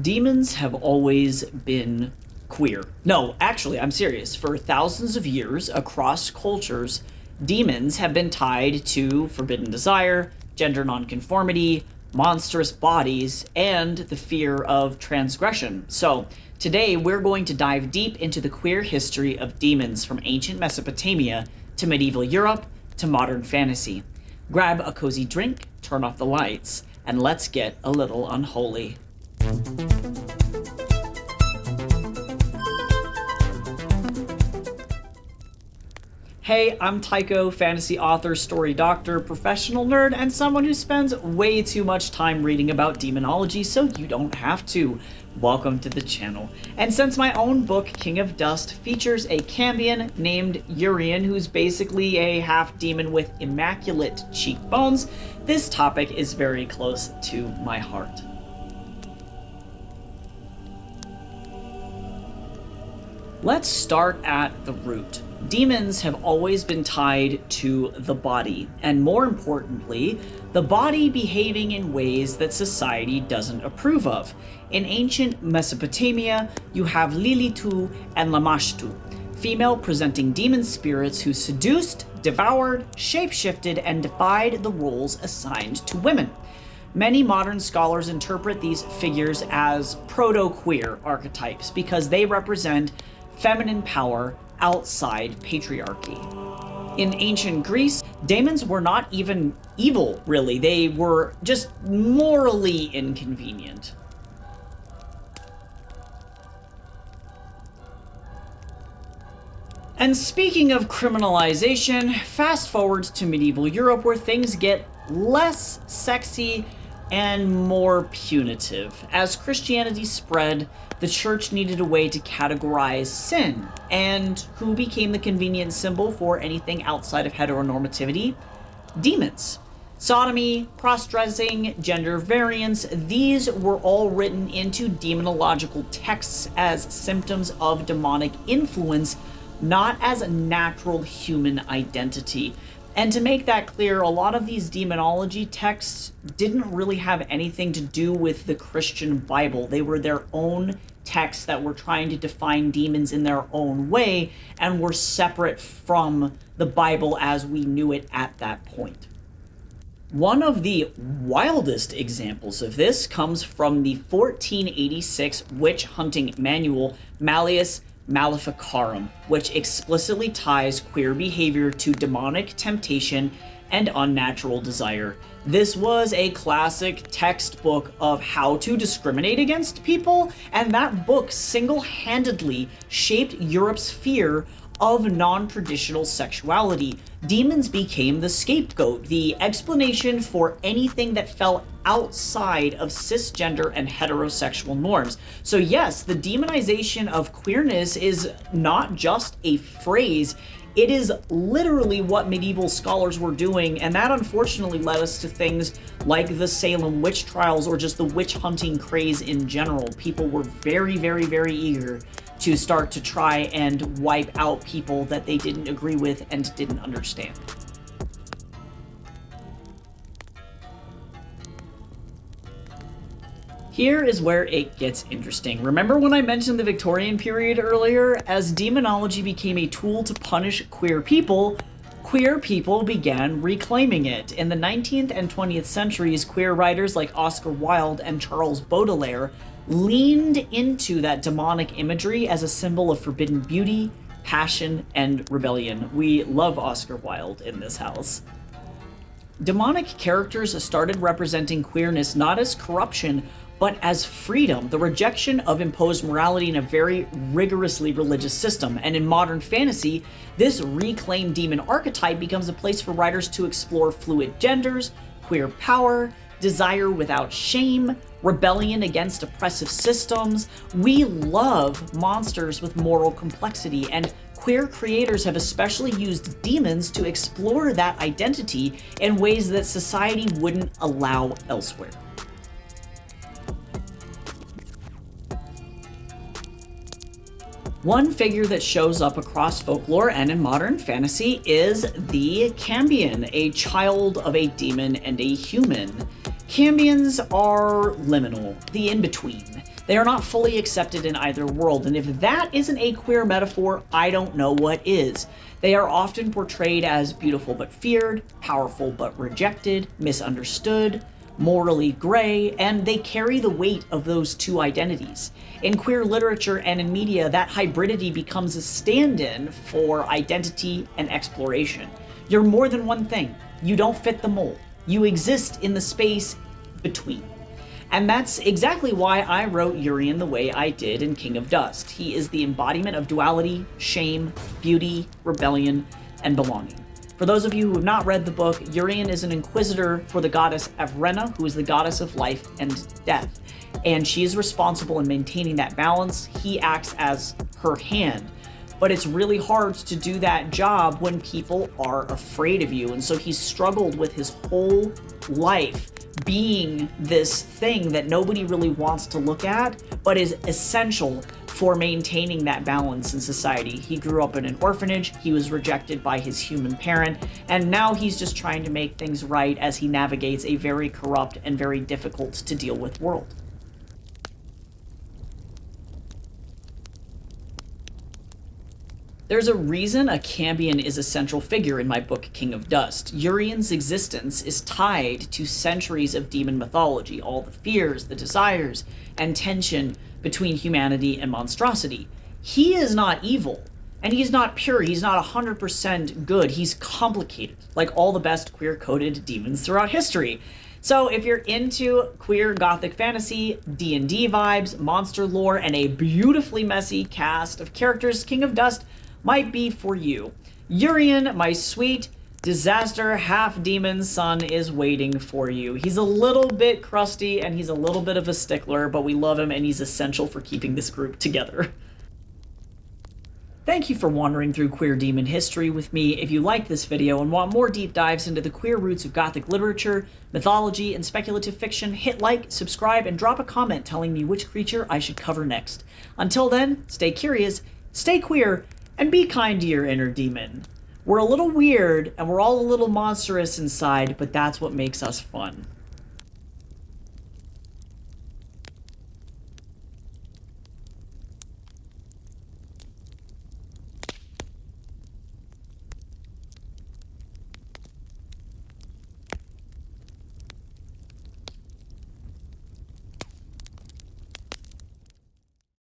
Demons have always been queer. No, actually, I'm serious. For thousands of years, across cultures, demons have been tied to forbidden desire, gender nonconformity, monstrous bodies, and the fear of transgression. So, today we're going to dive deep into the queer history of demons from ancient Mesopotamia to medieval Europe to modern fantasy. Grab a cozy drink, turn off the lights, and let's get a little unholy. Hey, I'm Tycho, fantasy author, story doctor, professional nerd, and someone who spends way too much time reading about demonology, so you don't have to. Welcome to the channel. And since my own book, King of Dust, features a Cambion named Urian, who's basically a half-demon with immaculate cheekbones, this topic is very close to my heart. Let's start at the root. Demons have always been tied to the body, and more importantly, the body behaving in ways that society doesn't approve of. In ancient Mesopotamia, you have Lilitu and Lamashtu, female-presenting demon spirits who seduced, devoured, shape-shifted, and defied the roles assigned to women. Many modern scholars interpret these figures as proto-queer archetypes because they represent feminine power outside patriarchy. In ancient Greece, demons were not even evil, really. They were just morally inconvenient. And speaking of criminalization, fast forward to medieval Europe where things get less sexy and more punitive. As Christianity spread, the church needed a way to categorize sin, and who became the convenient symbol for anything outside of heteronormativity? Demons. Sodomy, cross-dressing, gender variance, these were all written into demonological texts as symptoms of demonic influence, not as a natural human identity. And to make that clear, a lot of these demonology texts didn't really have anything to do with the Christian Bible. They were their own texts that were trying to define demons in their own way and were separate from the Bible as we knew it at that point. One of the wildest examples of this comes from the 1486 witch hunting manual, Malleus Maleficarum, which explicitly ties queer behavior to demonic temptation and unnatural desire. This was a classic textbook of how to discriminate against people, and that book single-handedly shaped Europe's fear of non-traditional sexuality. Demons became the scapegoat, the explanation for anything that fell outside of cisgender and heterosexual norms. So yes, the demonization of queerness is not just a phrase, it is literally what medieval scholars were doing, and that unfortunately led us to things like the Salem witch trials or just the witch hunting craze in general. People were very, very, very eager to start to try and wipe out people that they didn't agree with and didn't understand. Here is where it gets interesting. Remember when I mentioned the Victorian period earlier? As demonology became a tool to punish queer people began reclaiming it. In the 19th and 20th centuries, queer writers like Oscar Wilde and Charles Baudelaire leaned into that demonic imagery as a symbol of forbidden beauty, passion, and rebellion. We love Oscar Wilde in this house. Demonic characters started representing queerness not as corruption, but as freedom, the rejection of imposed morality in a very rigorously religious system. And in modern fantasy, this reclaimed demon archetype becomes a place for writers to explore fluid genders, queer power, desire without shame, rebellion against oppressive systems. We love monsters with moral complexity, and queer creators have especially used demons to explore that identity in ways that society wouldn't allow elsewhere. One figure that shows up across folklore and in modern fantasy is the Cambion, a child of a demon and a human. Cambions are liminal, the in-between. They are not fully accepted in either world, and if that isn't a queer metaphor, I don't know what is. They are often portrayed as beautiful but feared, powerful but rejected, misunderstood, morally gray, and they carry the weight of those two identities. In queer literature and in media, that hybridity becomes a stand-in for identity and exploration. You're more than one thing. You don't fit the mold. You exist in the space between. And that's exactly why I wrote Urian the way I did in King of Dust. He is the embodiment of duality, shame, beauty, rebellion, and belonging. For those of you who have not read the book, Urian is an inquisitor for the goddess Evrena, who is the goddess of life and death. And she is responsible in maintaining that balance. He acts as her hand. But it's really hard to do that job when people are afraid of you. And so he's struggled with his whole life being this thing that nobody really wants to look at, but is essential for maintaining that balance in society. He grew up in an orphanage, he was rejected by his human parent, and now he's just trying to make things right as he navigates a very corrupt and very difficult to deal with world. There's a reason a Cambion is a central figure in my book, King of Dust. Urian's existence is tied to centuries of demon mythology, all the fears, the desires, and tension between humanity and monstrosity. He is not evil, and he's not pure, he's not 100% good, he's complicated, like all the best queer-coded demons throughout history. So if you're into queer gothic fantasy, D&D vibes, monster lore, and a beautifully messy cast of characters, King of Dust might be for you. Urian, my sweet disaster half-demon son, is waiting for you. He's a little bit crusty and he's a little bit of a stickler, but we love him and he's essential for keeping this group together. Thank you for wandering through queer demon history with me. If you like this video and want more deep dives into the queer roots of gothic literature, mythology, and speculative fiction, hit like, subscribe, and drop a comment telling me which creature I should cover next. Until then, stay curious, stay queer, and be kind to your inner demon. We're a little weird, and we're all a little monstrous inside, but that's what makes us fun.